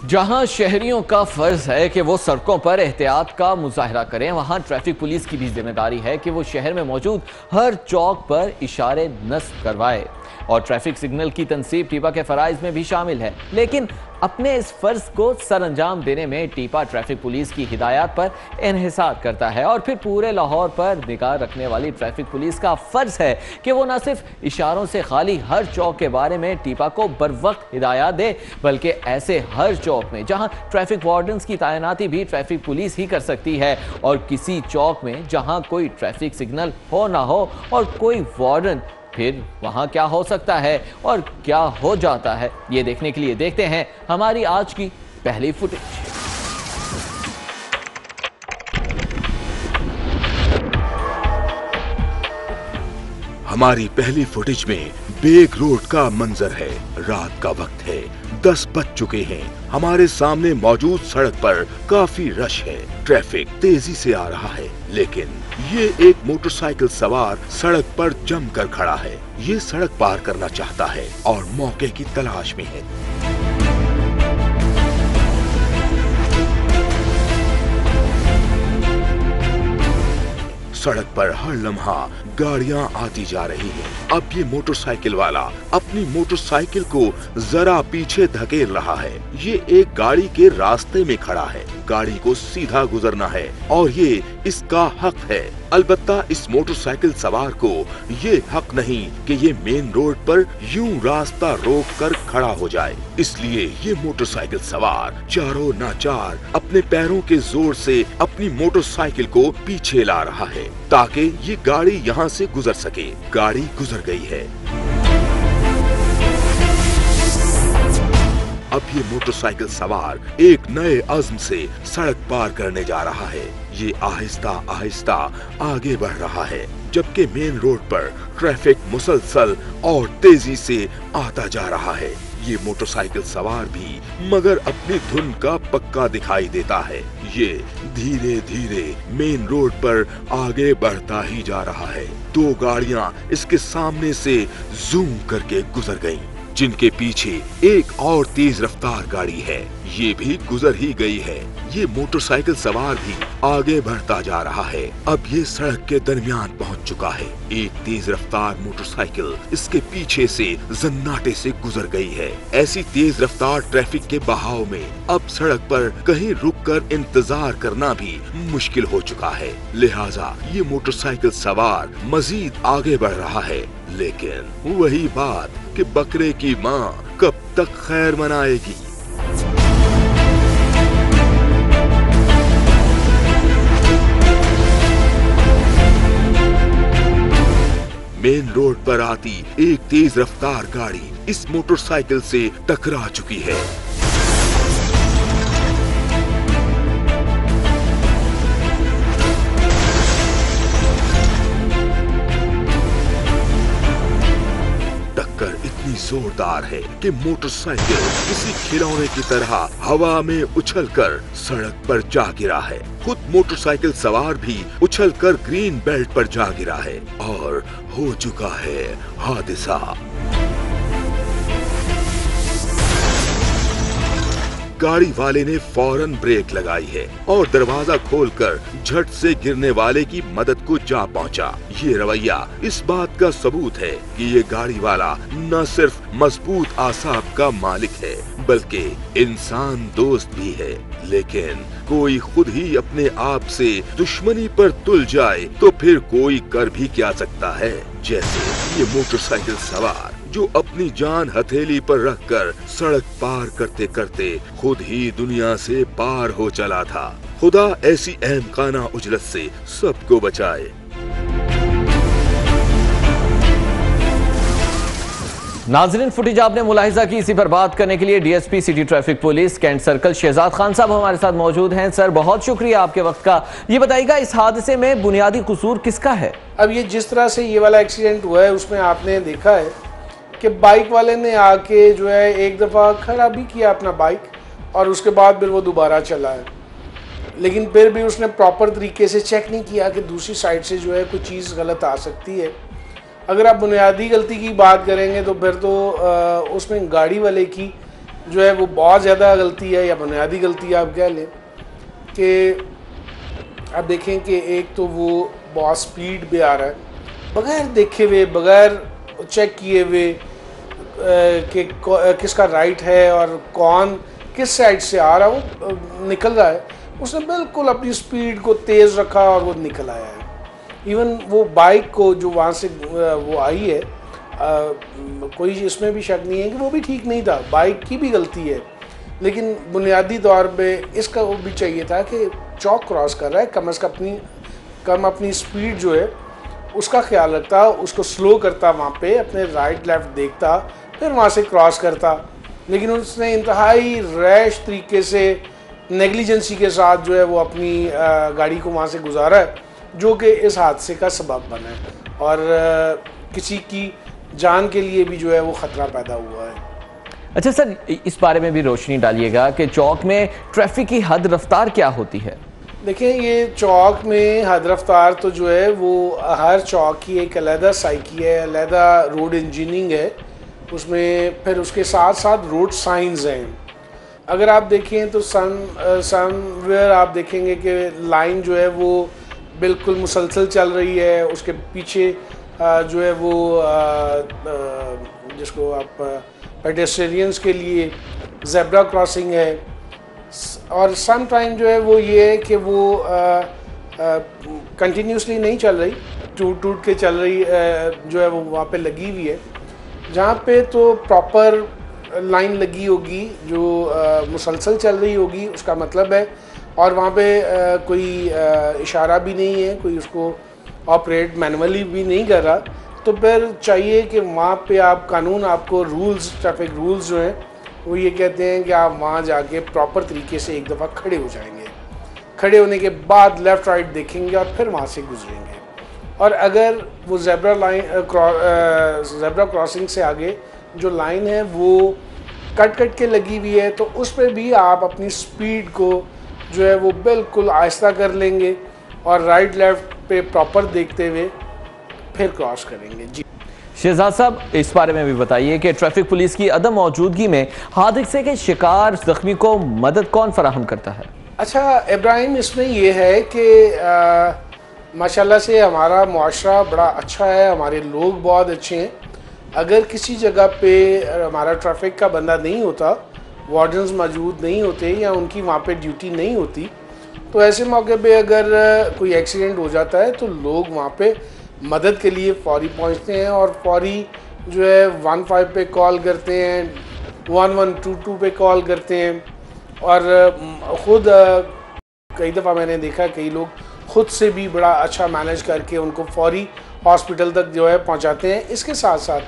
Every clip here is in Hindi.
जहां शहरियों का फर्ज है कि वो सड़कों पर एहतियात का मुजाहरा करें, वहां ट्रैफिक पुलिस की भी जिम्मेदारी है कि वो शहर में मौजूद हर चौक पर इशारे नस्ब करवाए और ट्रैफिक सिग्नल की तनसीब टीपा के फराइज में भी शामिल है। लेकिन अपने इस फर्ज को सरअंजाम देने में टीपा ट्रैफिक पुलिस की हिदायत पर इन्हिसार करता है और फिर पूरे लाहौर पर निगाह रखने वाली ट्रैफिक पुलिस का फर्ज है कि वो न सिर्फ इशारों से खाली हर चौक के बारे में टीपा को बर वक्त हिदायत दे, बल्कि ऐसे हर चौक में जहां ट्रैफिक वार्डन्स की तैनाती भी ट्रैफिक पुलिस ही कर सकती है और किसी चौक में जहां कोई ट्रैफिक सिग्नल हो ना हो और कोई वार्डन, फिर वहां क्या हो सकता है और क्या हो जाता है, ये देखने के लिए देखते हैं हमारी आज की पहली फुटेज। हमारी पहली फुटेज में बेग रोड का मंजर है। रात का वक्त है, 10 बज चुके हैं। हमारे सामने मौजूद सड़क पर काफी रश है। ट्रैफिक तेजी से आ रहा है, लेकिन ये एक मोटरसाइकिल सवार सड़क पर जमकर खड़ा है। ये सड़क पार करना चाहता है और मौके की तलाश में है। सड़क पर हर लम्हा गाड़ियां आती जा रही हैं। अब ये मोटरसाइकिल वाला अपनी मोटरसाइकिल को जरा पीछे धकेल रहा है। ये एक गाड़ी के रास्ते में खड़ा है। गाड़ी को सीधा गुजरना है और ये इसका हक है। अलबत्ता इस मोटरसाइकिल सवार को ये हक नहीं कि ये मेन रोड पर यूं रास्ता रोक कर खड़ा हो जाए। इसलिए ये मोटरसाइकिल सवार चारों नाचार अपने पैरों के जोर से अपनी मोटरसाइकिल को पीछे ला रहा है ताकि ये गाड़ी यहाँ से गुजर सके। गाड़ी गुजर गई है। अब ये मोटरसाइकिल सवार एक नए अज़्म से सड़क पार करने जा रहा है। ये आहिस्ता आहिस्ता आगे बढ़ रहा है, जबकि मेन रोड पर ट्रैफिक मुसलसल और तेजी से आता जा रहा है। ये मोटरसाइकिल सवार भी मगर अपनी धुन का पक्का दिखाई देता है। ये धीरे धीरे मेन रोड पर आगे बढ़ता ही जा रहा है। 2 गाड़ियां इसके सामने से जूम करके गुजर गईं, जिनके पीछे एक और तेज रफ्तार गाड़ी है। ये भी गुजर ही गई है। ये मोटरसाइकिल सवार भी आगे बढ़ता जा रहा है। अब ये सड़क के दरमियान पहुंच चुका है। एक तेज रफ्तार मोटरसाइकिल इसके पीछे से जन्नाटे से गुजर गई है। ऐसी तेज रफ्तार ट्रैफिक के बहाव में अब सड़क पर कहीं रुककर इंतजार करना भी मुश्किल हो चुका है। लिहाजा ये मोटरसाइकिल सवार मजीद आगे बढ़ रहा है। लेकिन वही बात कि बकरे की माँ कब तक खैर मनाएगी। मेन रोड पर आती एक तेज रफ्तार गाड़ी इस मोटरसाइकिल से टकरा चुकी है। टक्कर इतनी जोरदार है कि मोटरसाइकिल किसी खिलौने की तरह हवा में उछलकर सड़क पर जा गिरा है। खुद मोटरसाइकिल सवार भी उछलकर ग्रीन बेल्ट पर जा गिरा है और हो चुका है हादसा। गाड़ी वाले ने फौरन ब्रेक लगाई है और दरवाजा खोलकर झट से गिरने वाले की मदद को जा पहुंचा। ये रवैया इस बात का सबूत है कि ये गाड़ी वाला न सिर्फ मजबूत आसाब का मालिक है, बल्कि इंसान दोस्त भी है। लेकिन कोई खुद ही अपने आप से दुश्मनी पर तुल जाए तो फिर कोई कर भी क्या सकता है। जैसे ये मोटरसाइकिल सवार जो अपनी जान हथेली पर रखकर सड़क पार करते करते खुद ही दुनिया से पार हो चला था। खुदा ऐसी अहमकाना उजलत से सबको बचाए। नाज़रीन, फुटेज आपने मुलाहिजा की। इसी पर बात करने के लिए DSP city traffic police Cantt circle Shahzad Khan साहब हमारे साथ मौजूद हैं। सर, बहुत शुक्रिया आपके वक्त का। ये बताइएगा, इस हादसे में बुनियादी कसूर किसका है? अब ये जिस तरह से ये वाला एक्सीडेंट हुआ है उसमें आपने देखा है कि बाइक वाले ने आके जो है एक दफ़ा खड़ा भी किया अपना बाइक और उसके बाद फिर वो दोबारा चला है, लेकिन फिर भी उसने प्रॉपर तरीके से चेक नहीं किया कि दूसरी साइड से जो है कोई चीज़ गलत आ सकती है। अगर आप बुनियादी गलती की बात करेंगे तो फिर तो उसमें गाड़ी वाले की जो है वो बहुत ज़्यादा गलती है या बुनियादी गलती आप कह लें कि आप देखें कि एक तो वो बहुत स्पीड पे आ रहा है बगैर देखे हुए, बगैर चेक किए हुए कि किसका राइट है और कौन किस साइड से आ रहा है, वो निकल रहा है। उसने बिल्कुल अपनी स्पीड को तेज़ रखा और वो निकल आया है। इवन वो बाइक को जो वहाँ से वो आई है, कोई इसमें भी शक नहीं है कि वो भी ठीक नहीं था, बाइक की भी गलती है, लेकिन बुनियादी तौर पे इसका वो भी चाहिए था कि चौक क्रॉस कर रहा है, कम से कम अपनी स्पीड जो है उसका ख्याल रखता, उसको स्लो करता, वहाँ पे अपने राइट लेफ़्ट देखता, फिर वहाँ से क्रॉस करता। लेकिन उसने इंतहाई रैश तरीके से नेग्लिजेंसी के साथ जो है वो अपनी गाड़ी को वहाँ से गुजारा है, जो कि इस हादसे का सबब बना है और किसी की जान के लिए भी जो है वो ख़तरा पैदा हुआ है। अच्छा सर, इस बारे में भी रोशनी डालिएगा कि चौक में ट्रैफिक की हद रफ्तार क्या होती है? देखिए, ये चौक में हद रफ्तार तो जो है वो हर चौक की एक अलहदा साइकी है, अलहदा रोड इंजीनियरिंग है उसमें, फिर उसके साथ साथ रोड साइंस हैं। अगर आप देखें तो समवेयर आप देखेंगे कि लाइन जो है वो बिल्कुल मुसलसल चल रही है, उसके पीछे जो है वो जिसको आप पेडेस्ट्रियंस के लिए ज़ेब्रा क्रॉसिंग है, और सम टाइम जो है वो ये है कि वो कंटिन्यूसली नहीं चल रही, टूट के चल रही जो है वो वहाँ पे लगी हुई है। जहाँ पे तो प्रॉपर लाइन लगी होगी जो मुसलसल चल रही होगी उसका मतलब है, और वहाँ पे कोई इशारा भी नहीं है, कोई उसको ऑपरेट मैनुअली भी नहीं कर रहा, तो फिर चाहिए कि वहाँ पे आप कानून, आपको रूल्स, ट्रैफिक रूल्स जो हैं वो ये कहते हैं कि आप वहाँ जाके प्रॉपर तरीके से एक दफ़ा खड़े हो जाएंगे, खड़े होने के बाद लेफ़्ट राइट देखेंगे और फिर वहाँ से गुजरेंगे। और अगर वो ज़ेब्रा क्रॉसिंग से आगे जो लाइन है वो कट के लगी हुई है, तो उस पर भी आप अपनी स्पीड को जो है वो बिल्कुल आहिस्ता कर लेंगे और राइट लेफ़्ट पे प्रॉपर देखते हुए फिर क्रॉस करेंगे। जी शहजाद साहब, इस बारे में भी बताइए कि ट्रैफिक पुलिस की अदम मौजूदगी में हादसे के शिकार जख्मी को मदद कौन फराहम करता है? अच्छा इब्राहिम, इसमें यह है कि माशाल्लाह से हमारा मुआशरा बड़ा अच्छा है, हमारे लोग बहुत अच्छे हैं। अगर किसी जगह पे हमारा ट्रैफिक का बंदा नहीं होता, वार्डन्स मौजूद नहीं होते या उनकी वहाँ पे ड्यूटी नहीं होती, तो ऐसे मौके पे अगर कोई एक्सीडेंट हो जाता है तो लोग वहाँ पे मदद के लिए फौरी पहुँचते हैं और फौरी जो है 15 पे कॉल करते हैं, 1122 पे कॉल करते हैं, और ख़ुद कई दफ़ा मैंने देखा कई लोग ख़ुद से भी बड़ा अच्छा मैनेज करके उनको फौरी हॉस्पिटल तक जो है पहुंचाते हैं। इसके साथ साथ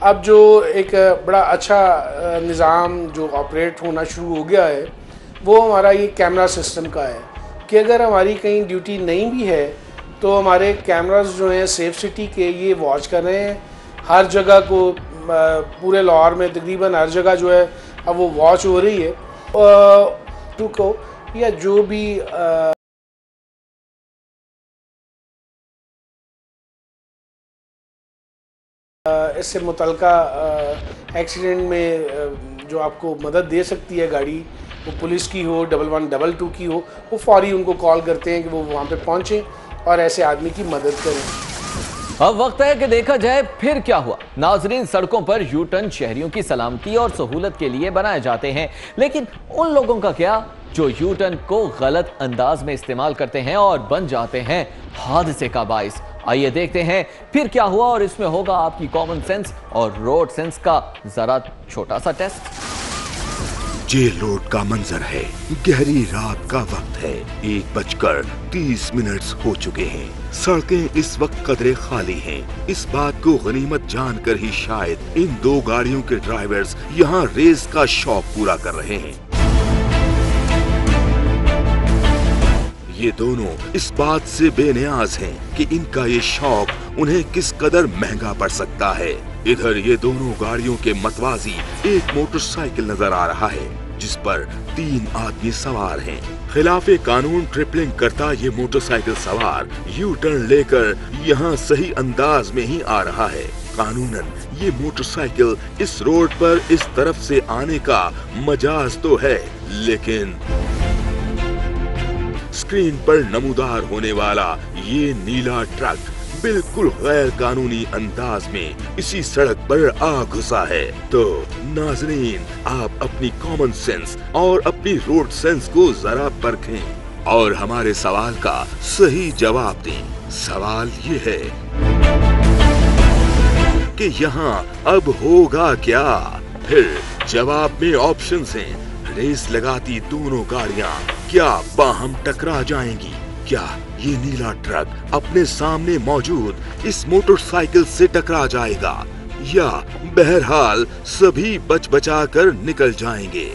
अब जो एक बड़ा अच्छा निज़ाम जो ऑपरेट होना शुरू हो गया है वो हमारा ये कैमरा सिस्टम का है कि अगर हमारी कहीं ड्यूटी नहीं भी है तो हमारे कैमरास जो हैं सेफ सिटी के ये वॉच कर रहे हैं हर जगह को, पूरे लाहौर में तकरीबन हर जगह जो है अब वो वॉच हो रही है। टू को या जो भी इससे मुतल्लिका एक्सीडेंट में जो आपको मदद दे सकती है गाड़ी, वो पुलिस की हो, 1122 की हो, वो फौरी उनको कॉल करते हैं कि वो वहाँ पे पहुँचें और ऐसे आदमी की मदद करें। अब वक्त है कि देखा जाए फिर क्या हुआ। नाजरीन, सड़कों पर यू टर्न शहरियों की सलामती और सहूलत के लिए बनाए जाते हैं, लेकिन उन लोगों का क्या जो यू टर्न को गलत अंदाज में इस्तेमाल करते हैं और बन जाते हैं हादसे का बाइस। आइए देखते हैं फिर क्या हुआ, और इसमें होगा आपकी कॉमन सेंस और रोड सेंस का जरा छोटा सा टेस्ट। जेल रोड का मंजर है, गहरी रात का वक्त है, 1:30 हो चुके हैं। सड़कें इस वक्त कदरे खाली हैं। इस बात को गनीमत जानकर ही शायद इन दो गाड़ियों के ड्राइवर्स यहाँ रेस का शौक पूरा कर रहे हैं। ये दोनों इस बात से बेनियाज हैं कि इनका ये शौक उन्हें किस कदर महंगा पड़ सकता है। इधर ये दोनों गाड़ियों के मतवाजी एक मोटरसाइकिल नजर आ रहा है जिस पर 3 आदमी सवार हैं। खिलाफे कानून ट्रिपलिंग करता ये मोटरसाइकिल सवार यू टर्न लेकर यहाँ सही अंदाज में ही आ रहा है। कानूनन ये मोटरसाइकिल इस रोड पर इस तरफ से आने का मजाज तो है, लेकिन स्क्रीन पर नमूदार होने वाला ये नीला ट्रक बिल्कुल गैर कानूनी अंदाज में इसी सड़क पर आ घुसा है। तो नाजरीन, आप अपनी कॉमन सेंस और अपनी रोड सेंस को जरा परखें और हमारे सवाल का सही जवाब दें। सवाल ये है कि यहाँ अब होगा क्या? फिर जवाब में ऑप्शंस हैं। रेस लगाती दोनों गाड़ियाँ क्या बाहम टकरा जाएंगी? क्या ये नीला ट्रक अपने सामने मौजूद इस मोटरसाइकिल से टकरा जाएगा, या बहरहाल सभी बच बचा कर निकल जाएंगे?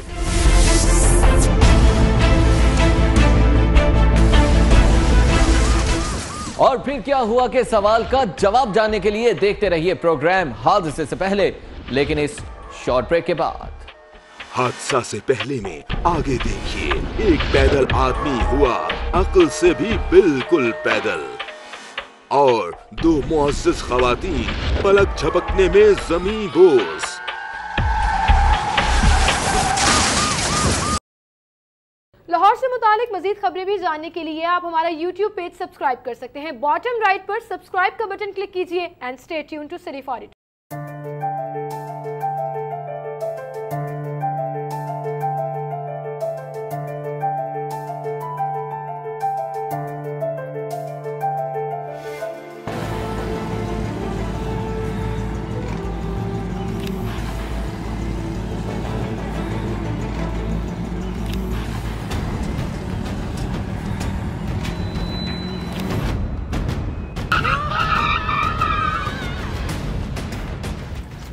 और फिर क्या हुआ के सवाल का जवाब जानने के लिए देखते रहिए प्रोग्राम हादसे से पहले, लेकिन इस शॉर्ट ब्रेक के बाद। हादसा से पहले में आगे देखिए, एक पैदल आदमी हुआ अक्ल से भी बिल्कुल पैदल, और दो मुअज़्ज़िज़ ख़वातीन पलक झपकने में ज़मीं बोस। लाहौर से मुतालिक मजीद खबरें भी जानने के लिए आप हमारा YouTube पेज सब्सक्राइब कर सकते हैं। बॉटम राइट पर सब्सक्राइब का बटन क्लिक कीजिए and stay tune to city for it.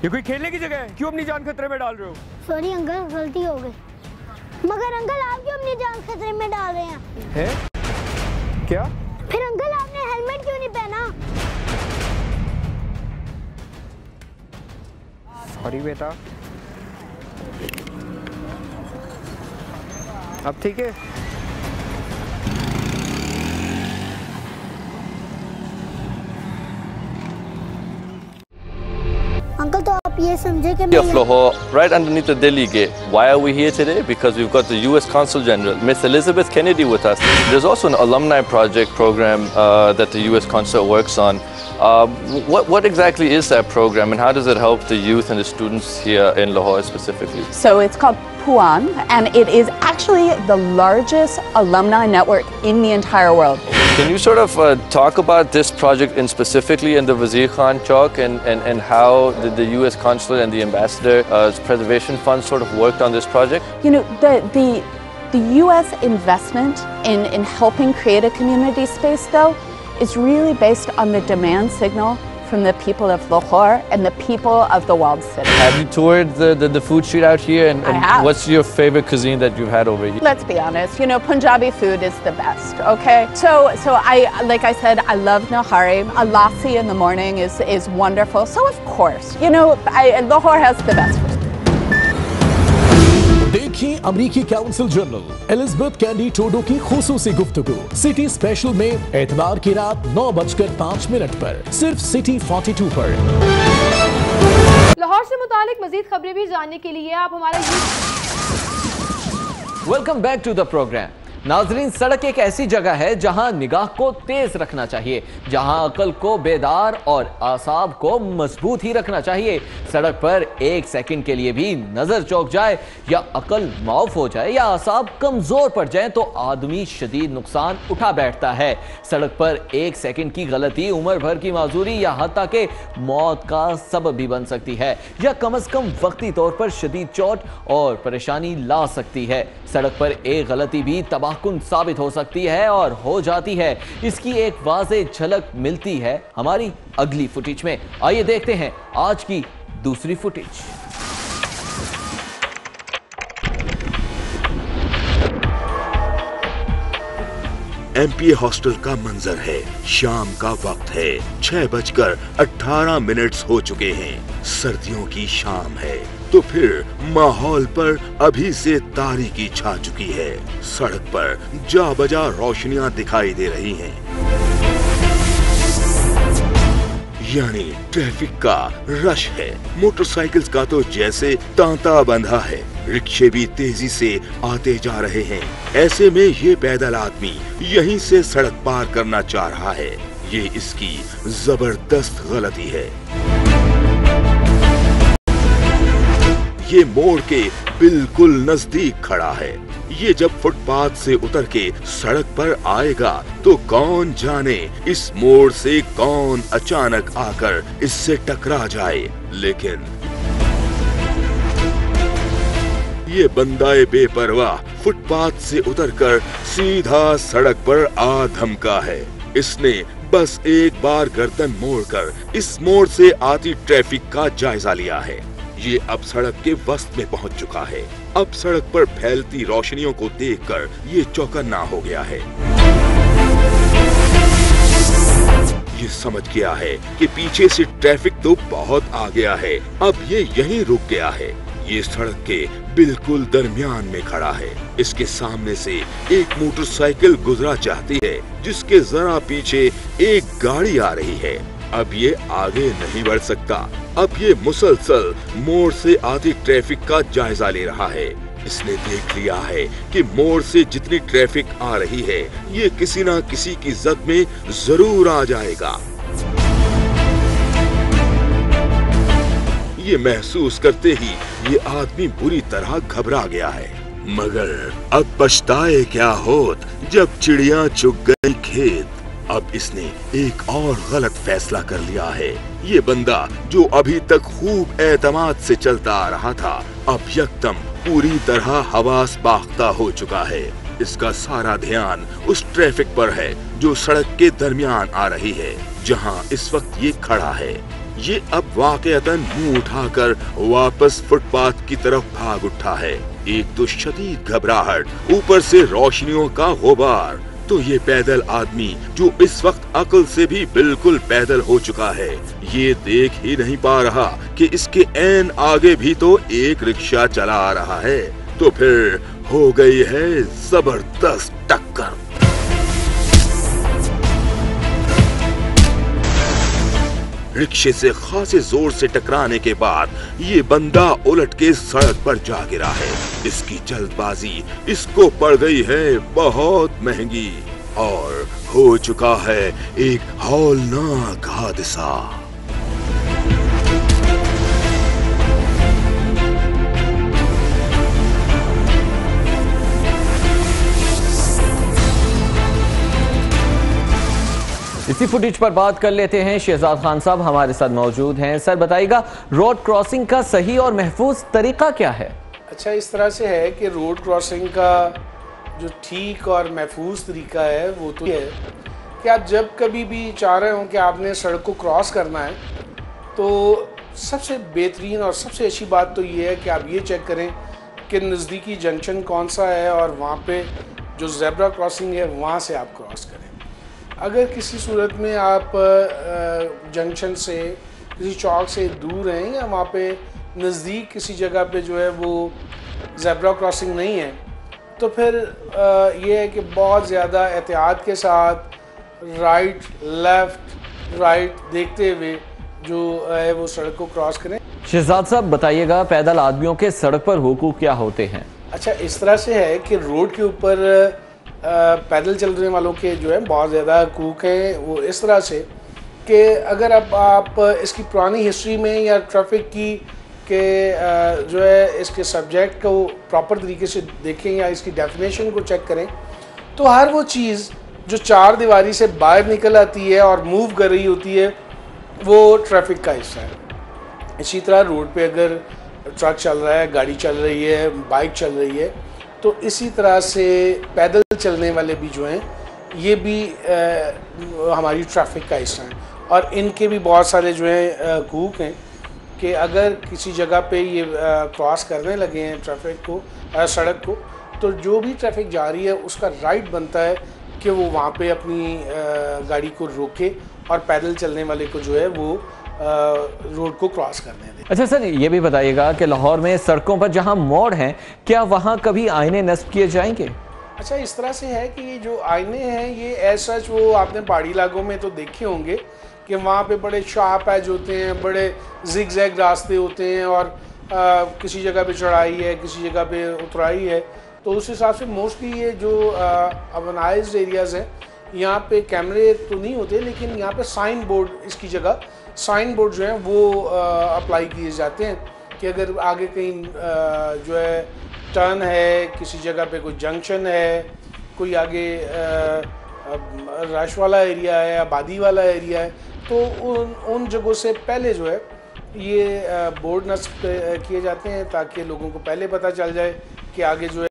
ये कोई खेलने की जगह है? क्यों अपनी जान खतरे में डाल रहे हो? सॉरी अंकल, गलती हो गई। मगर अंकल आप क्यों अपनी जान खतरे में डाल रहे हैं? है? क्या? फिर अंकल आपने हेलमेट क्यों नहीं पहना? सॉरी बेटा। अब ठीक है? अंकल तो आप ये समझे कि of Lahore, right underneath the Delhi gate. Why are we here today? Because we've got the U.S. Consul General, Miss Elizabeth Kennedy, with us. There's also an alumni project program that the U.S. Consul works on. What exactly is that program, and how does it help the youth and the students here in Lahore specifically? So it's called Puan, and it is actually the largest alumni network in the entire world. Can you sort of talk about this project in specifically in the Wazir Khan Chowk, and how the U.S. Consulate and the Ambassador's Preservation Fund sort of worked on this project? You know, the U.S. investment in helping create a community space, though, is really based on the demand signal from the people of Lahore and the people of the walled city. Have you toured the food street out here, and I have. what's your favorite cuisine that you've had over here? Let's be honest, you know, Punjabi food is the best, okay? So like I said, I love Nahari. A lassi in the morning is wonderful. So of course, you know, Lahore has the best food. देखिए अमरीकी council general Elizabeth Cady Trudeau की खुसूसी गुफ्तगू सिटी स्पेशल में एतवार की रात 9:05 पर सिर्फ सिटी 42 पर। लाहौर से मुतालिक मजीद खबरें भी जानने के लिए आप हमारा welcome back to the program. नाजरीन, सड़क एक ऐसी जगह है जहां निगाह को तेज रखना चाहिए, जहां अकल को बेदार और आसाब को मजबूत ही रखना चाहिए। सड़क पर एक सेकंड के लिए भी नजर चौक जाए, या अकल माफ हो जाए, या आसाब कमजोर पड़ जाए, तो आदमी शदीद नुकसान उठा बैठता है। सड़क पर एक सेकंड की गलती उम्र भर की माजूरी या हत्ता के मौत का सबब भी बन सकती है, या कम से कम वक्ती तौर पर शदीद चोट और परेशानी ला सकती है। सड़क पर एक गलती भी तबाहकुन साबित हो सकती है और हो जाती है। इसकी एक वाज़ेह झलक मिलती है हमारी अगली फुटेज में। आइए देखते हैं आज की दूसरी फुटेज। एमपीए हॉस्टल का मंजर है। शाम का वक्त है, 6:18 हो चुके हैं। सर्दियों की शाम है, तो फिर माहौल पर अभी से तारीकी छा चुकी है। सड़क पर जा बजा रोशनियां दिखाई दे रही हैं। यानी ट्रैफिक का रश है। मोटरसाइकिल्स का तो जैसे तांता बंधा है, रिक्शे भी तेजी से आते जा रहे हैं। ऐसे में ये पैदल आदमी यहीं से सड़क पार करना चाह रहा है। ये इसकी जबरदस्त गलती है। ये मोड़ के बिल्कुल नजदीक खड़ा है। ये जब फुटपाथ से उतर के सड़क पर आएगा तो कौन जाने इस मोड़ से कौन अचानक आकर इससे टकरा जाए। लेकिन ये बंदाए बेपरवाह फुटपाथ से उतरकर सीधा सड़क पर आ धमका है। इसने बस एक बार गर्दन मोड़कर इस मोड़ से आती ट्रैफिक का जायजा लिया है। ये अब सड़क के वस्त में पहुंच चुका है। अब सड़क पर फैलती रोशनियों को देखकर ये चौकन्ना हो गया है। ये समझ गया है कि पीछे से ट्रैफिक तो बहुत आ गया है। अब ये यहीं रुक गया है। ये सड़क के बिल्कुल दरमियान में खड़ा है। इसके सामने से एक मोटरसाइकिल गुजरा चाहती है, जिसके जरा पीछे एक गाड़ी आ रही है। अब ये आगे नहीं बढ़ सकता। अब ये मुसलसल मोड़ से आती ट्रैफिक का जायजा ले रहा है। इसने देख लिया है कि मोड़ से जितनी ट्रैफिक आ रही है, ये किसी ना किसी की जद में जरूर आ जाएगा। ये महसूस करते ही ये आदमी बुरी तरह घबरा गया है। मगर अब पछताए क्या होत जब चिड़िया चुग गई खेत। अब इसने एक और गलत फैसला कर लिया है। ये बंदा जो अभी तक खूब एतमाद से चलता आ रहा था, अब यकदम पूरी तरह हवास बाख्ता हो चुका है। इसका सारा ध्यान उस ट्रैफिक पर है जो सड़क के दरमियान आ रही है, जहां इस वक्त ये खड़ा है। ये अब वाकईतन मुंह उठाकर वापस फुटपाथ की तरफ भाग उठा है। एक तो शदीद घबराहट, ऊपर से रोशनियों का गुबार। तो ये पैदल आदमी जो इस वक्त अक्ल से भी बिल्कुल पैदल हो चुका है, ये देख ही नहीं पा रहा कि इसके ऐन आगे भी तो एक रिक्शा चला आ रहा है। तो फिर हो गई है जबरदस्त टक्कर। रिक्शे से खासे जोर से टकराने के बाद ये बंदा उलट के सड़क पर जा गिरा है। इसकी जल्दबाजी इसको पड़ गई है बहुत महंगी और हो चुका है एक हौलनाक हादसा। इसी फुटेज पर बात कर लेते हैं। शहजाद खान साहब हमारे साथ मौजूद हैं। सर बताइएगा, रोड क्रॉसिंग का सही और महफूज तरीका क्या है? अच्छा, इस तरह से है कि रोड क्रॉसिंग का जो ठीक और महफूज तरीका है वो तो है कि आप जब कभी भी चाह रहे हो कि आपने सड़क को क्रॉस करना है, तो सबसे बेहतरीन और सबसे अच्छी बात तो ये है कि आप ये चेक करें कि नज़दीकी जंक्शन कौन सा है और वहाँ पे जो ज़ेब्रा क्रॉसिंग है वहाँ से आप क्रॉस करें। अगर किसी सूरत में आप जंक्शन से, किसी चौक से दूर हैं या वहाँ पे नज़दीक किसी जगह पे जो है वो ज़ेब्रा क्रॉसिंग नहीं है, तो फिर ये है कि बहुत ज़्यादा एहतियात के साथ राइट लेफ़्ट राइट देखते हुए जो है वो सड़क को क्रॉस करें। शहजाद साहब बताइएगा, पैदल आदमियों के सड़क पर हुकूक क्या होते हैं? अच्छा, इस तरह से है कि रोड के ऊपर पैदल चलने वालों के जो है बहुत ज़्यादा हकूक़ हैं। वो इस तरह से कि अगर आप इसकी पुरानी हिस्ट्री में या ट्रैफिक की के जो है इसके सब्जेक्ट को प्रॉपर तरीके से देखें या इसकी डेफिनेशन को चेक करें, तो हर वो चीज़ जो चार दीवारी से बाहर निकल आती है और मूव कर रही होती है वो ट्रैफिक का हिस्सा है। इसी तरह रोड पे अगर ट्रक चल रहा है, गाड़ी चल रही है, बाइक चल रही है, तो इसी तरह से पैदल चलने वाले भी जो हैं ये भी हमारी ट्रैफिक का हिस्सा हैं और इनके भी बहुत सारे जो हैं हकूक़ हैं कि अगर किसी जगह पे ये क्रॉस करने लगे हैं ट्रैफिक को, सड़क को, तो जो भी ट्रैफिक जा रही है उसका राइट बनता है कि वो वहाँ पे अपनी गाड़ी को रोके और पैदल चलने वाले को जो है वो रोड को क्रॉस करने दें। अच्छा सर, ये भी बताइएगा कि लाहौर में सड़कों पर जहाँ मोड़ हैं, क्या वहाँ कभी आईने नस्ब किए जाएंगे? अच्छा, इस तरह से है कि ये जो आईने हैं ये एज सच वो आपने पहाड़ी इलाकों में तो देखे होंगे, कि वहाँ पे बड़े शार्प एज होते हैं, बड़े जिग जैग रास्ते होते हैं और किसी जगह पे चढ़ाई है, किसी जगह पे उतराई है। तो उस हिसाब से मोस्टली ये जो अर्बनाइज्ड एरियाज़ हैं यहाँ पे कैमरे तो नहीं होते, लेकिन यहाँ पे साइन बोर्ड, इसकी जगह साइन बोर्ड जो हैं वो अप्लाई किए जाते हैं कि अगर आगे कहीं जो है टर्न है, किसी जगह पे कोई जंक्शन है, कोई आगे रश वाला एरिया है, आबादी वाला एरिया है, तो उन जगहों से पहले जो है ये बोर्ड नस्ब किए जाते हैं ताकि लोगों को पहले पता चल जाए कि आगे जो है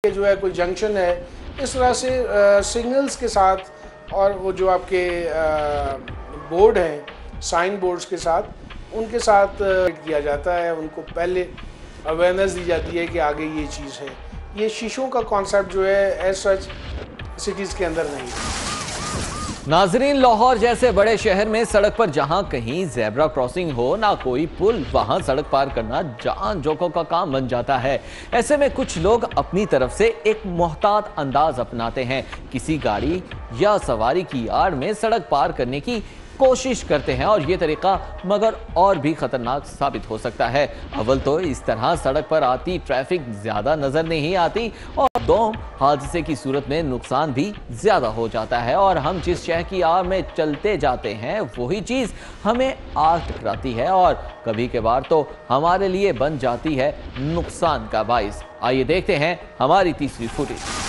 जो है कोई जंक्शन है। इस तरह से सिग्नल्स के साथ और वो जो आपके बोर्ड हैं साइन बोर्ड्स के साथ, उनके साथ किया जाता है, उनको पहले अवेयरनेस दी जाती है कि आगे ये चीज़ है। ये शीशों का कॉन्सेप्ट जो है एज सच सिटीज़ के अंदर नहीं है। नाजरीन, लाहौर जैसे बड़े शहर में सड़क पर जहां कहीं ज़ेब्रा क्रॉसिंग हो, ना कोई पुल, वहां सड़क पार करना जान जोखों का काम बन जाता है। ऐसे में कुछ लोग अपनी तरफ से एक मोहतात अंदाज अपनाते हैं, किसी गाड़ी या सवारी की आड़ में सड़क पार करने की कोशिश करते हैं और ये तरीका मगर और भी खतरनाक साबित हो सकता है। अव्वल तो इस तरह सड़क पर आती ट्रैफिक ज्यादा नजर नहीं आती और दो हादसे की सूरत में नुकसान भी ज्यादा हो जाता है और हम जिस शहर की आड़ में चलते जाते हैं वही चीज हमें आग टकराती है और कभी कभार तो हमारे लिए बन जाती है नुकसान का बाइस। आइए देखते हैं हमारी तीसरी फुटेज।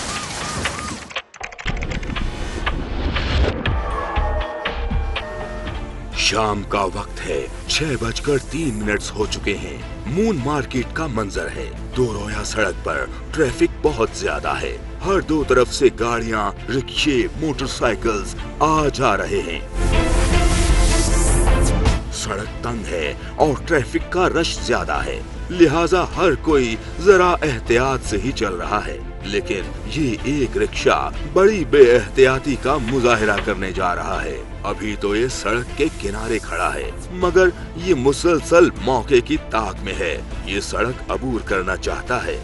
शाम का वक्त है, 6:03 हो चुके हैं। मून मार्केट का मंजर है। दो रोया सड़क पर ट्रैफिक बहुत ज्यादा है। हर दो तरफ से गाड़ियां, रिक्शे, मोटरसाइकिल्स आ जा रहे हैं। सड़क तंग है और ट्रैफिक का रश ज्यादा है, लिहाजा हर कोई जरा एहतियात से ही चल रहा है। लेकिन ये एक रिक्शा बड़ी बेएहतियाती का मुजाहिरा करने जा रहा है। अभी तो ये सड़क के किनारे खड़ा है, मगर ये मुसलसल मौके की ताक में है। ये सड़क अबूर करना चाहता है।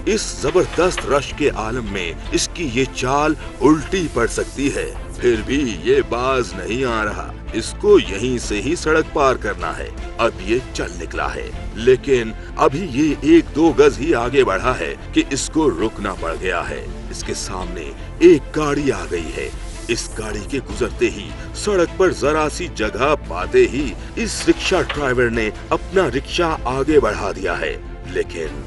इस जबरदस्त रश के आलम में इसकी ये चाल उल्टी पड़ सकती है, फिर भी ये बाज नहीं आ रहा। इसको यहीं से ही सड़क पार करना है। अब ये चल निकला है, लेकिन अभी ये 1-2 गज ही आगे बढ़ा है कि इसको रुकना पड़ गया है। इसके सामने एक गाड़ी आ गई है। इस गाड़ी के गुजरते ही सड़क पर जरा सी जगह पाते ही इस रिक्शा ड्राइवर ने अपना रिक्शा आगे बढ़ा दिया है, लेकिन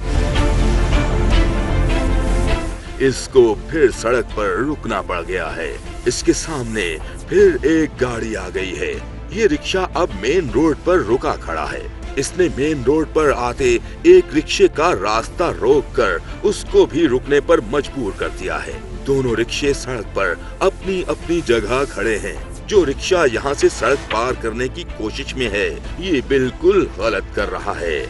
इसको फिर सड़क पर रुकना पड़ गया है। इसके सामने फिर एक गाड़ी आ गई है। ये रिक्शा अब मेन रोड पर रुका खड़ा है। इसने मेन रोड पर आते एक रिक्शे का रास्ता रोककर उसको भी रुकने पर मजबूर कर दिया है। दोनों रिक्शे सड़क पर अपनी अपनी जगह खड़े हैं। जो रिक्शा यहाँ से सड़क पार करने की कोशिश में है, ये बिल्कुल गलत कर रहा है।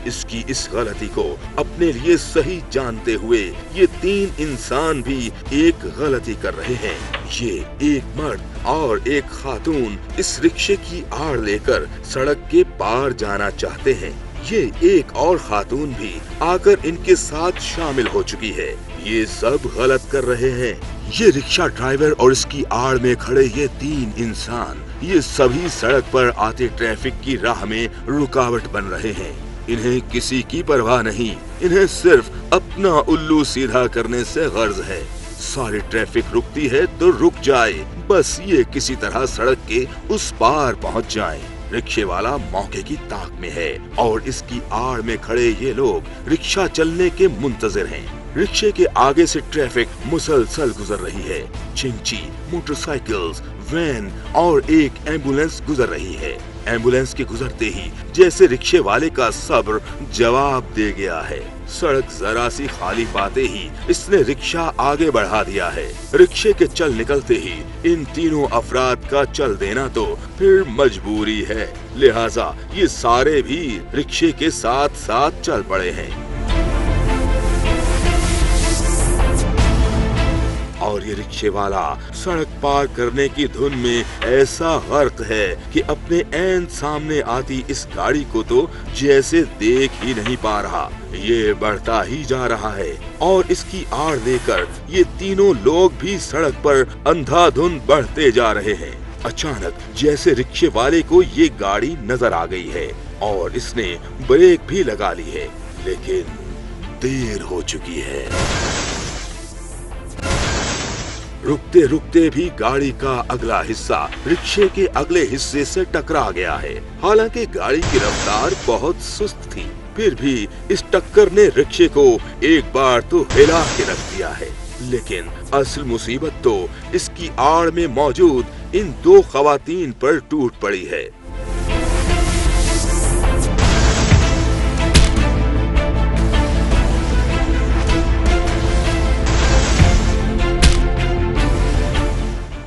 इसकी इस गलती को अपने लिए सही जानते हुए ये 3 इंसान भी एक गलती कर रहे हैं। ये एक मर्द और एक खातून इस रिक्शे की आड़ लेकर सड़क के पार जाना चाहते हैं। ये एक और खातून भी आकर इनके साथ शामिल हो चुकी है। ये सब गलत कर रहे हैं। ये रिक्शा ड्राइवर और इसकी आड़ में खड़े ये 3 इंसान, ये सभी सड़क पर आते ट्रैफिक की राह में रुकावट बन रहे हैं। इन्हें किसी की परवाह नहीं, इन्हें सिर्फ अपना उल्लू सीधा करने से गर्ज है। सारी ट्रैफिक रुकती है तो रुक जाए, बस ये किसी तरह सड़क के उस पार पहुंच जाए। रिक्शे वाला मौके की ताक में है और इसकी आड़ में खड़े ये लोग रिक्शा चलने के मुंतजिर हैं। रिक्शे के आगे से ट्रैफिक मुसलसल गुजर रही है। चिंची, मोटरसाइकिल्स, वैन और एक एम्बुलेंस गुजर रही है। एम्बुलेंस के गुजरते ही जैसे रिक्शे वाले का सब्र जवाब दे गया है। सड़क जरा सी खाली पाते ही इसने रिक्शा आगे बढ़ा दिया है। रिक्शे के चल निकलते ही इन तीनों अफराद का चल देना तो फिर मजबूरी है, लिहाजा ये सारे भी रिक्शे के साथ साथ चल पड़े हैं। और ये रिक्शे वाला सड़क पार करने की धुन में ऐसा गर्क है कि अपने ऐन सामने आती इस गाड़ी को तो जैसे देख ही नहीं पा रहा। ये बढ़ता ही जा रहा है और इसकी आड़ लेकर ये तीनों लोग भी सड़क पर अंधाधुंध बढ़ते जा रहे हैं। अचानक जैसे रिक्शे वाले को ये गाड़ी नजर आ गई है और इसने ब्रेक भी लगा ली है, लेकिन देर हो चुकी है। रुकते रुकते भी गाड़ी का अगला हिस्सा रिक्शे के अगले हिस्से से टकरा गया है। हालांकि गाड़ी की रफ्तार बहुत सुस्त थी, फिर भी इस टक्कर ने रिक्शे को एक बार तो हिला के रख दिया है। लेकिन असल मुसीबत तो इसकी आड़ में मौजूद इन दो खवातीन पर टूट पड़ी है।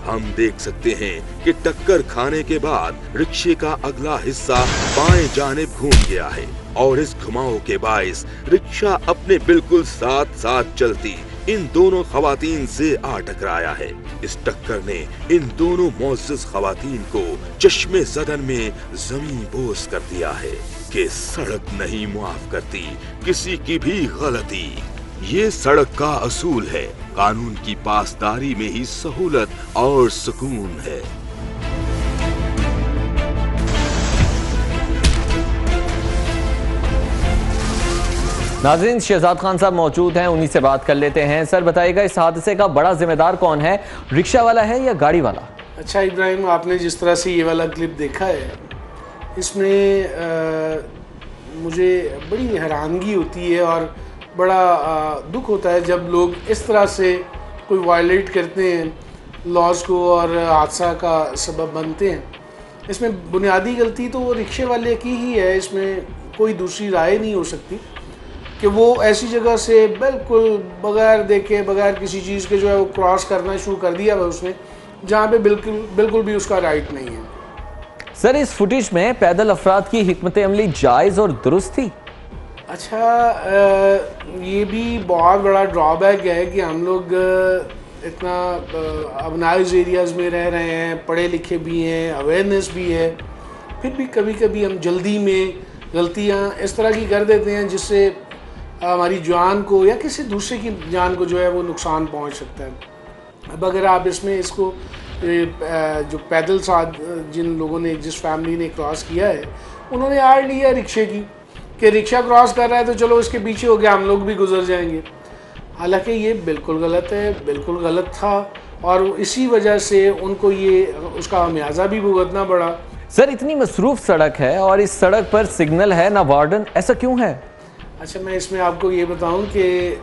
हम देख सकते हैं कि टक्कर खाने के बाद रिक्शे का अगला हिस्सा बाएं जानिब घूम गया है और इस घुमाव के बाइस रिक्शा अपने बिल्कुल साथ साथ चलती इन दोनों खवातीन से आ टकराया है। इस टक्कर ने इन दोनों मोअज़्ज़ज़ खवातीन को चश्मे ज़दन में ज़मीन बोस कर दिया है कि सड़क नहीं माफ करती किसी की भी गलती। ये सड़क का असूल है, कानून की पासदारी में ही सहूलत और सुकून है। नाज़रीन, शहजाद खान साहब मौजूद हैं, उन्हीं से बात कर लेते हैं। सर बताइएगा, इस हादसे का बड़ा जिम्मेदार कौन है, रिक्शा वाला है या गाड़ी वाला? अच्छा इब्राहिम, आपने जिस तरह से ये वाला क्लिप देखा है, इसमें मुझे बड़ी हैरानगी होती है और बड़ा दुख होता है जब लोग इस तरह से कोई वायलेट करते हैं लॉज को और हादसा का सबब बनते हैं। इसमें बुनियादी गलती तो वो रिक्शे वाले की ही है, इसमें कोई दूसरी राय नहीं हो सकती कि वो ऐसी जगह से बिल्कुल बगैर देखे बगैर किसी चीज़ के जो है वो क्रॉस करना शुरू कर दिया है उसने, जहाँ पे बिल्कुल भी उसका राइट नहीं है। सर, इस फुटेज में पैदल अफराद की हिकमत अमली जायज़ और दुरुस्त थी? अच्छा, ये भी बहुत बड़ा ड्रॉबैक है कि हम लोग इतना अर्बनाइज्ड एरियाज़ में रह रहे हैं, पढ़े लिखे भी हैं, अवेयरनेस भी है, फिर भी कभी कभी हम जल्दी में गलतियाँ इस तरह की कर देते हैं जिससे हमारी जान को या किसी दूसरे की जान को जो है वो नुकसान पहुंच सकता है। अब अगर आप इसमें इसको जो पैदल साथ जिन लोगों ने, जिस फैमिली ने क्रॉस किया है, उन्होंने आड़ लिया रिक्शे की कि रिक्शा क्रॉस कर रहा है तो चलो इसके पीछे हो गया, हम लोग भी गुजर जाएंगे। हालांकि ये बिल्कुल गलत है, बिल्कुल गलत था और इसी वजह से उनको ये उसका खामियाजा भी भुगतना पड़ा। सर, इतनी मसरूफ सड़क है और इस सड़क पर सिग्नल है ना वार्डन, ऐसा क्यों है? अच्छा, मैं इसमें आपको ये बताऊं कि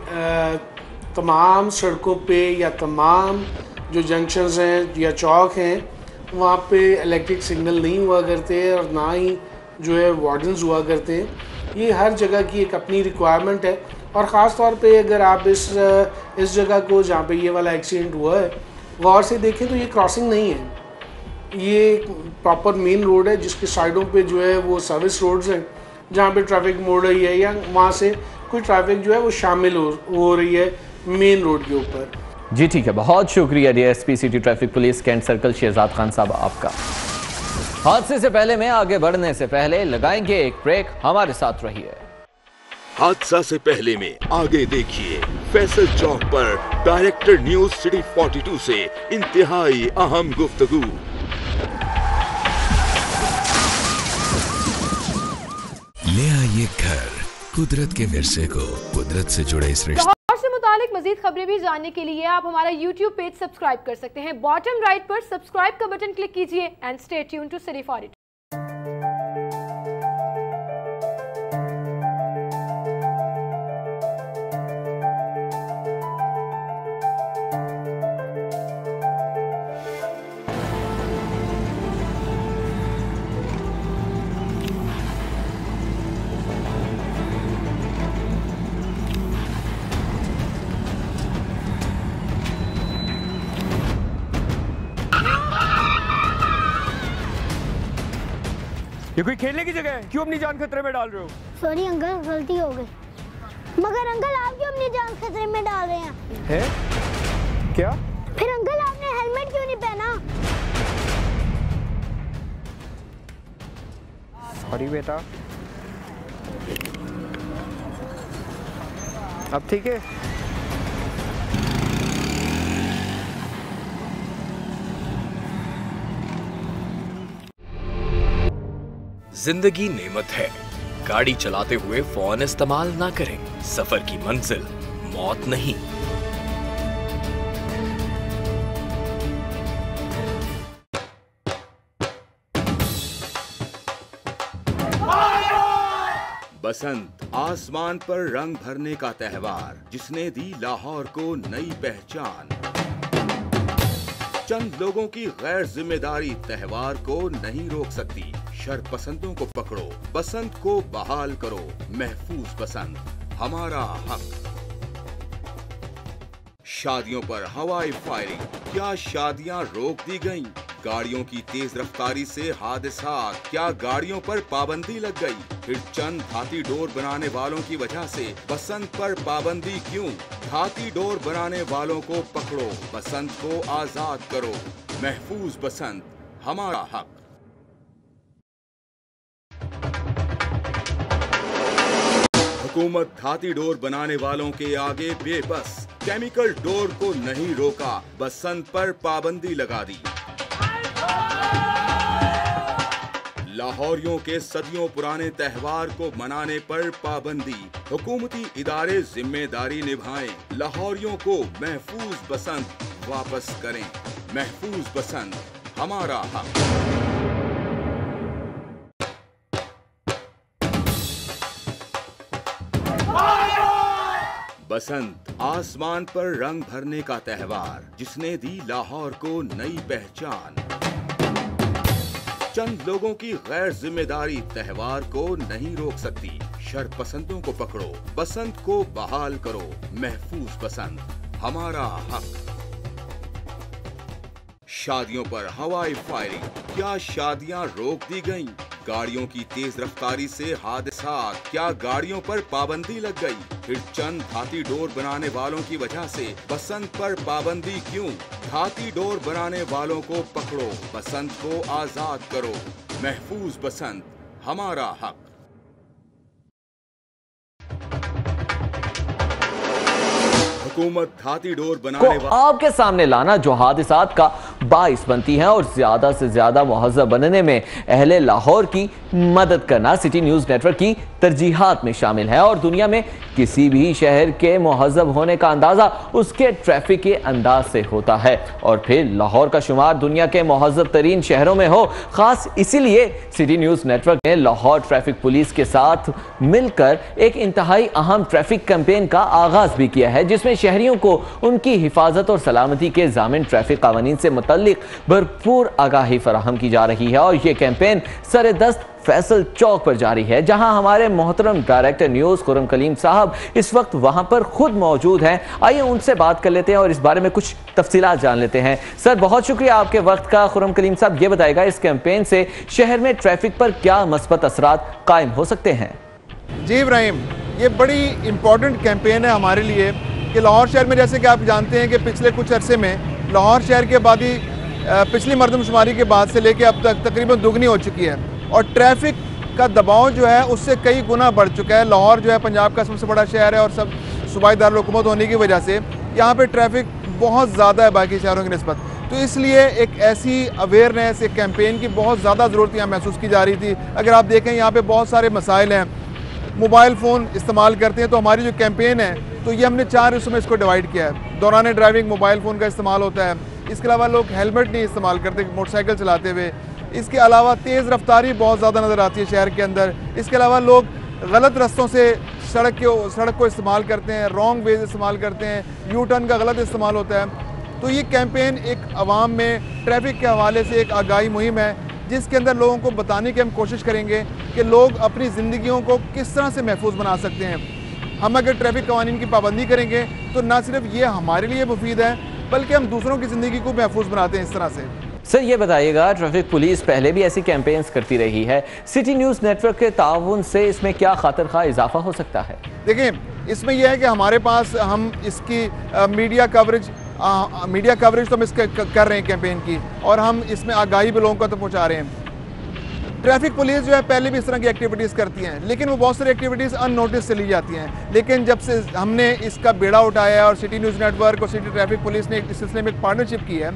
तमाम सड़कों पे या तमाम जो जंक्शंस हैं या चौक हैं, वहाँ पे इलेक्ट्रिक सिग्नल नहीं हुआ करते और ना ही जो है वार्डन्स हुआ करते हैं। ये हर जगह की एक अपनी रिक्वायरमेंट है और ख़ास तौर पे अगर आप इस जगह को जहाँ पे ये वाला एक्सीडेंट हुआ है गौर से देखें तो ये क्रॉसिंग नहीं है, ये एक प्रॉपर मेन रोड है जिसके साइडों पे जो है वो सर्विस रोड्स हैं जहाँ पे ट्रैफिक मोड़ रही है या वहाँ से कोई ट्रैफिक जो है वो शामिल हो रही है मेन रोड के ऊपर। जी ठीक है, बहुत शुक्रिया DSP city traffic police Cantt circle Shahzad Khan साहब आपका। हादसे से पहले में आगे बढ़ने से पहले लगाएंगे एक ब्रेक, हमारे साथ रहिए। हादसा से पहले में आगे देखिए फैसल चौक पर डायरेक्टर न्यूज सिटी 42 से इंतहाई अहम गुफ्तगू। ले आइए घर कुदरत के विरसे को, कुदरत से जुड़े इस रिश्ते से मुतालिक मजीद खबरें भी जानने के लिए आप हमारा YouTube पेज सब्सक्राइब कर सकते हैं। बॉटम राइट पर सब्सक्राइब का बटन क्लिक कीजिए and stay tuned to city 42। ये कोई खेलने की जगह है, क्यों अपनी जान खतरे में डाल रहे हो? सॉरी अंकल, गलती हो गई। मगर अंकल आप क्यों अपनी जान खतरे में डाल रहे हैं? क्या? फिर अंकल आपने हेलमेट क्यों नहीं पहना? सॉरी बेटा। अब ठीक है? जिंदगी नेमत है, गाड़ी चलाते हुए फोन इस्तेमाल ना करें। सफर की मंजिल मौत नहीं। बसंत आसमान पर रंग भरने का त्योहार, जिसने दी लाहौर को नई पहचान। चंद लोगों की गैर जिम्मेदारी त्योहार को नहीं रोक सकती। शरपसंदों को पकड़ो, बसंत को बहाल करो। महफूज बसंत हमारा हक। शादियों पर हवाई फायरिंग, क्या शादियां रोक दी गईं? गाड़ियों की तेज रफ्तारी से हादसात, क्या गाड़ियों पर पाबंदी लग गई? फिर चंद धाती डोर बनाने वालों की वजह से बसंत पर पाबंदी क्यों? धाती डोर बनाने वालों को पकड़ो, बसंत को आजाद करो। महफूज बसंत हमारा हक। हुकूमत धाती डोर बनाने वालों के आगे बेबस। केमिकल डोर को नहीं रोका, बसंत पर पाबंदी लगा दी। लाहौरियों के सदियों पुराने त्योहार को मनाने पर पाबंदी। हुकूमती इदारे जिम्मेदारी निभाएं, लाहौरियों को महफूज बसंत वापस करें। महफूज बसंत हमारा हक। बसंत आसमान पर रंग भरने का त्योहार, जिसने दी लाहौर को नई पहचान। चंद लोगों की गैर जिम्मेदारी त्योहार को नहीं रोक सकती। शरपसंदों को पकड़ो, बसंत को बहाल करो। महफूज बसंत हमारा हक। शादियों पर हवाई फायरिंग, क्या शादियां रोक दी गईं? गाड़ियों की तेज रफ्तारी से हादसात, क्या गाड़ियों पर पाबंदी लग गई? फिर चंद धाती डोर बनाने वालों की वजह से बसंत पर पाबंदी क्यों? धाती डोर बनाने वालों को पकड़ो, बसंत को आजाद करो। महफूज बसंत हमारा हक। हुकूमत धाती डोर बनाने को आपके सामने लाना जो हादिसात का बाइस बनती हैं और ज्यादा से ज्यादा मुहज़्ज़ब बनने में अहले लाहौर की मदद करना सिटी न्यूज नेटवर्क की तरजीहात में शामिल है। और दुनिया में किसी भी शहर के मुहज़्ज़ब होने का अंदाजा उसके ट्रैफिक के अंदाज से होता है, और फिर लाहौर का शुमार दुनिया के मुहज़्ज़ब तरीन शहरों में हो। खास इसीलिए सिटी न्यूज नेटवर्क ने लाहौर ट्रैफिक पुलिस के साथ मिलकर एक इंतहाई अहम ट्रैफिक कैंपेन का आगाज भी किया है, जिसमें शहरियों को उनकी हिफाजत और सलामती के ज़ामिन ट्रैफिक कानून से मुतल्लिक भरपूर आगाही फराहम की जा रही है। और ये कैंपेन सरेदस्त फैसल चौक पर जारी है, जहां हमारे मोहतरम डायरेक्टर न्यूज खुर्रम कलीम साहब इस वक्त वहां पर खुद मौजूद हैं। आइए उनसे बात कर लेते हैं और इस बारे में कुछ तफसीलात जान लेते हैं। सर, बहुत शुक्रिया आपके वक्त का। खुर्रम कलीम साहब, ये बताएगा इस कैंपेन से शहर में ट्रैफिक पर क्या मस्बत असरात कायम हो सकते हैं? जी इब्राहिम, ये बड़ी इंपॉर्टेंट कैंपेन है हमारे लिए कि लाहौर शहर में, जैसे कि आप जानते हैं कि पिछले कुछ अरसे में लाहौर शहर की आबादी पिछली मरदमशुमारी के बाद से लेकर अब तक तकरीबन दुगनी हो चुकी है, और ट्रैफिक का दबाव जो है उससे कई गुना बढ़ चुका है। लाहौर जो है पंजाब का सबसे बड़ा शहर है, और सब सूबाई दारुल-हुकूमत होने की वजह से यहाँ पे ट्रैफिक बहुत ज़्यादा है बाकी शहरों की निस्बत। तो इसलिए एक ऐसी अवेयरनेस, एक कैंपेन की बहुत ज़्यादा ज़रूरत यहाँ महसूस की जा रही थी। अगर आप देखें यहाँ पे बहुत सारे मसाइल हैं, मोबाइल फ़ोन इस्तेमाल करते हैं, तो हमारी जो कैंपेन है तो ये हमने 4 हिस्सों में इसको डिवाइड किया है। दौरान ड्राइविंग मोबाइल फ़ोन का इस्तेमाल होता है, इसके अलावा लोग हेलमेट नहीं इस्तेमाल करते मोटरसाइकिल चलाते हुए, इसके अलावा तेज़ रफ्तारी बहुत ज़्यादा नज़र आती है शहर के अंदर, इसके अलावा लोग गलत रस्तों से सड़क को इस्तेमाल करते हैं, रॉन्ग वेज इस्तेमाल करते हैं, यू टर्न का गलत इस्तेमाल होता है। तो ये कैंपेन एक आवाम में ट्रैफिक के हवाले से एक आगाही मुहिम है, जिसके अंदर लोगों को बताने की हम कोशिश करेंगे कि लोग अपनी ज़िंदगियों को किस तरह से महफूज बना सकते हैं। हम अगर ट्रैफिक कवानीन की पाबंदी करेंगे तो ना सिर्फ ये हमारे लिए मुफीद है, बल्कि हम दूसरों की ज़िंदगी को महफूज बनाते हैं इस तरह से। सर, ये बताइएगा, ट्रैफिक पुलिस पहले भी ऐसी कैंपेन्स करती रही है, सिटी न्यूज़ नेटवर्क के ताउन से इसमें क्या खातिर खा इजाफा हो सकता है? देखिए, इसमें यह है कि हमारे पास हम इसकी मीडिया कवरेज मीडिया कवरेज तो हम इसके कर रहे हैं कैंपेन की, और हम इसमें आगाही भी लोगों को तो पहुँचा रहे हैं। ट्रैफिक पुलिस जो है पहले भी इस तरह की एक्टिविटीज़ करती हैं, लेकिन वो बहुत सारी एक्टिविटीज़ अननोटिस चली जाती हैं। लेकिन जब से हमने इसका बेड़ा उठाया और सिटी न्यूज़ नेटवर्क और सिटी ट्रैफिक पुलिस ने इस सिलसिले में एक पार्टनरशिप की है,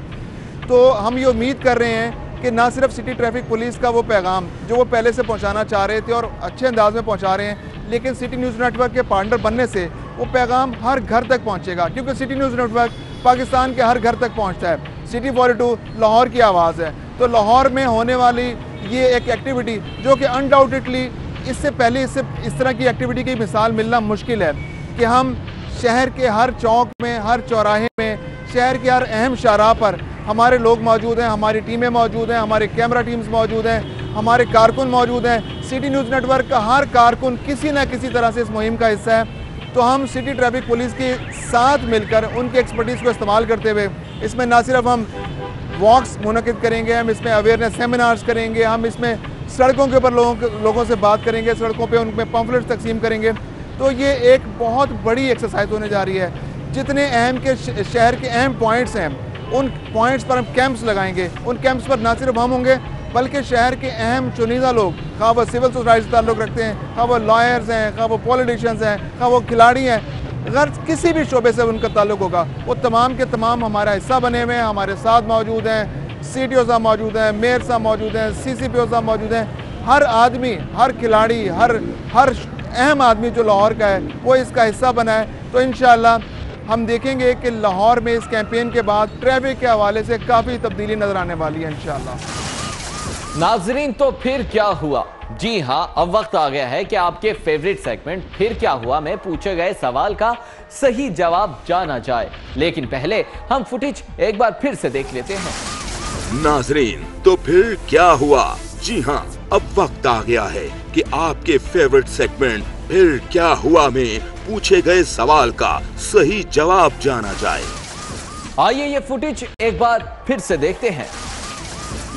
तो हम ये उम्मीद कर रहे हैं कि ना सिर्फ सिटी ट्रैफिक पुलिस का वो पैगाम जो वो पहले से पहुंचाना चाह रहे थे और अच्छे अंदाज में पहुंचा रहे हैं, लेकिन सिटी न्यूज़ नेटवर्क के पार्टनर बनने से वो पैगाम हर घर तक पहुंचेगा, क्योंकि सिटी न्यूज़ नेटवर्क पाकिस्तान के हर घर तक पहुंचता है। सिटी 42 लाहौर की आवाज़ है, तो लाहौर में होने वाली ये एक एक्टिविटी जो कि अनडाउटेडली इससे पहले इस तरह की एक्टिविटी की मिसाल मिलना मुश्किल है कि हम शहर के हर चौक में, हर चौराहे में, शहर के हर अहम शाहराह पर हमारे लोग मौजूद हैं, हमारी टीमें मौजूद हैं, हमारे कैमरा टीम्स मौजूद हैं, हमारे कारकुन मौजूद हैं। सिटी न्यूज़ नेटवर्क का हर कारकुन किसी न किसी तरह से इस मुहिम का हिस्सा है। तो हम सिटी ट्रैफिक पुलिस के साथ मिलकर उनकी एक्सपर्टीज़ को इस्तेमाल करते हुए इसमें ना सिर्फ हम वॉक्स मुनक़िद करेंगे, हम इसमें अवेयरनेस सेमिनार्स करेंगे, हम इसमें सड़कों के ऊपर लोगों से बात करेंगे, सड़कों पे उनमें पम्फलेट्स तकसीम करेंगे। तो ये एक बहुत बड़ी एक्सरसाइज होने जा रही है। जितने अहम के शहर के अहम पॉइंट्स हैं, उन पॉइंट्स पर हम कैंप्स लगाएंगे। उन कैंप्स पर ना सिर्फ हम होंगे बल्कि शहर के अहम चुनिंदा लोग, खा वो सिविल सोसाइटी से ताल्लुक़ रखते हैं, खा वो लॉयर्स हैं, खा वो पॉलिटिशियंस हैं, खा वो खिलाड़ी हैं, अगर किसी भी शोबे से उनका ताल्लुक़ होगा, वो तमाम के तमाम हमारा हिस्सा बने हुए हैं, हमारे साथ मौजूद हैं। CTO साहब मौजूद हैं, मेयर साहब मौजूद हैं, CCPO साहब मौजूद हैं। हर आदमी, हर खिलाड़ी, हर अहम आदमी जो लाहौर का है वो इसका हिस्सा बना है। तो इंशाअल्लाह हम देखेंगे कि लाहौर में इस कैंपेन के बाद ट्रैफिक के हवाले से काफ़ी तब्दीली नज़र आने वाली है इंशाअल्लाह। नाजरीन, तो फिर क्या हुआ? जी हाँ, अब वक्त आ गया है कि आपके फेवरेट सेगमेंट फिर क्या हुआ में पूछे गए सवाल का सही जवाब जाना जाए। लेकिन पहले हम फुटेज एक बार फिर से देख लेते हैं। नाजरीन, तो फिर क्या हुआ? जी हाँ, अब वक्त आ गया है कि आपके फेवरेट सेगमेंट फिर क्या हुआ में पूछे गए सवाल का सही जवाब जाना जाए। आइए ये फुटेज एक बार फिर से देखते हैं।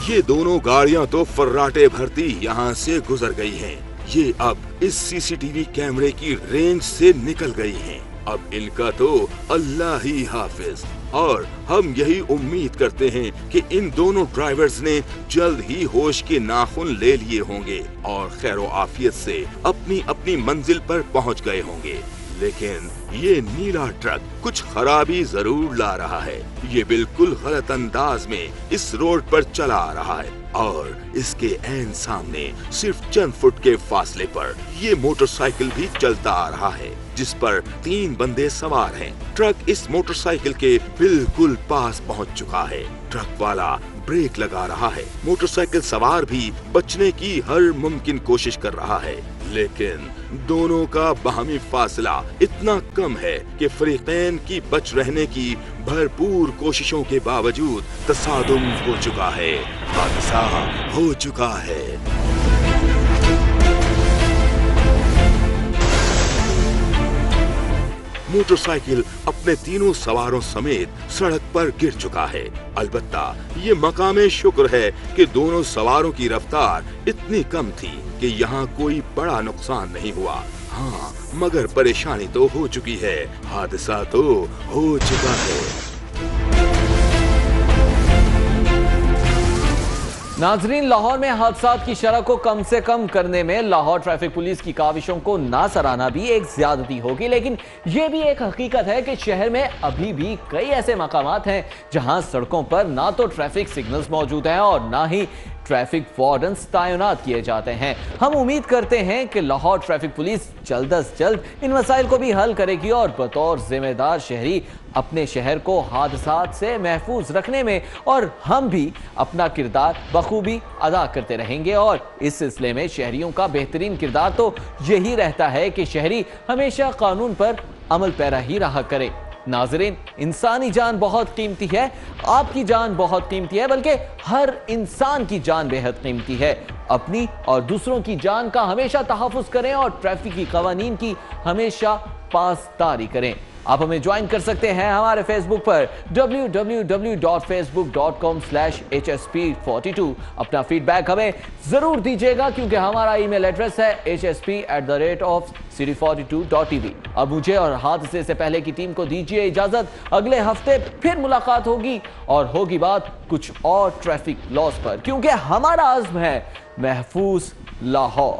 ये दोनों गाड़ियां तो फर्राटे भरती यहाँ से गुजर गई हैं। ये अब इस CCTV कैमरे की रेंज से निकल गई हैं। अब इनका तो अल्लाह ही हाफिज, और हम यही उम्मीद करते हैं कि इन दोनों ड्राइवर्स ने जल्द ही होश के नाखून ले लिए होंगे और खैरो आफियत से अपनी अपनी मंजिल पर पहुंच गए होंगे। लेकिन ये नीला ट्रक कुछ खराबी जरूर ला रहा है। ये बिल्कुल गलत अंदाज में इस रोड पर चला आ रहा है और इसके ऐन सामने सिर्फ चंद फुट के फासले पर ये मोटरसाइकिल भी चलता आ रहा है, जिस पर 3 बंदे सवार हैं। ट्रक इस मोटरसाइकिल के बिल्कुल पास पहुंच चुका है। ट्रक वाला ब्रेक लगा रहा है। मोटरसाइकिल सवार भी बचने की हर मुमकिन कोशिश कर रहा है, लेकिन दोनों का बाहमी फासला इतना कम है कि फरीकैन की बच रहने की भरपूर कोशिशों के बावजूद तसादुम हो चुका है, हादसा हो चुका है। मोटरसाइकिल अपने तीनों सवारों समेत सड़क पर गिर चुका है। अलबत्ता ये मकामे शुक्र है कि दोनों सवारों की रफ्तार इतनी कम थी कि यहाँ कोई बड़ा नुकसान नहीं हुआ। हाँ, मगर परेशानी तो हो चुकी है, हादसा तो हो चुका है। नाजरीन, लाहौर में हादसात की शरह को कम से कम करने में लाहौर ट्रैफिक पुलिस की काविशों को ना सराहना भी एक ज्यादती होगी, लेकिन यह भी एक हकीकत है कि शहर में अभी भी कई ऐसे मकामात हैं जहां सड़कों पर ना तो ट्रैफिक सिग्नल्स मौजूद हैं और ना ही ट्रैफिक वार्डन्स तैनात किए जाते हैं। हम उम्मीद करते हैं कि लाहौर ट्रैफिक पुलिस जल्द अज जल्द इन मसाइल को भी हल करेगी और बतौर जिम्मेदार शहरी अपने शहर को हादसात से महफूज रखने में और हम भी अपना किरदार बखूबी अदा करते रहेंगे। और इस सिलसिले में शहरियों का बेहतरीन किरदार तो यही रहता है कि शहरी हमेशा कानून पर अमल पैरा ही रहा करे। नाजरीन, इंसानी जान बहुत कीमती है, आपकी जान बहुत कीमती है, बल्कि हर इंसान की जान बेहद कीमती है। अपनी और दूसरों की जान का हमेशा तहफ़्फ़ुज़ करें और ट्रैफिक की कवानीन की हमेशा पासदारी करें। आप हमें ज्वाइन कर सकते हैं हमारे फेसबुक पर www.facebook.com/hsp42। अपना फीडबैक हमें जरूर दीजिएगा क्योंकि हमारा ईमेल एड्रेस है hsp@city42.tv। अब मुझे और हादसे से पहले की टीम को दीजिए इजाजत। अगले हफ्ते फिर मुलाकात होगी और होगी बात कुछ और ट्रैफिक लॉस पर, क्योंकि हमारा आज़्म है महफूज लाहौर।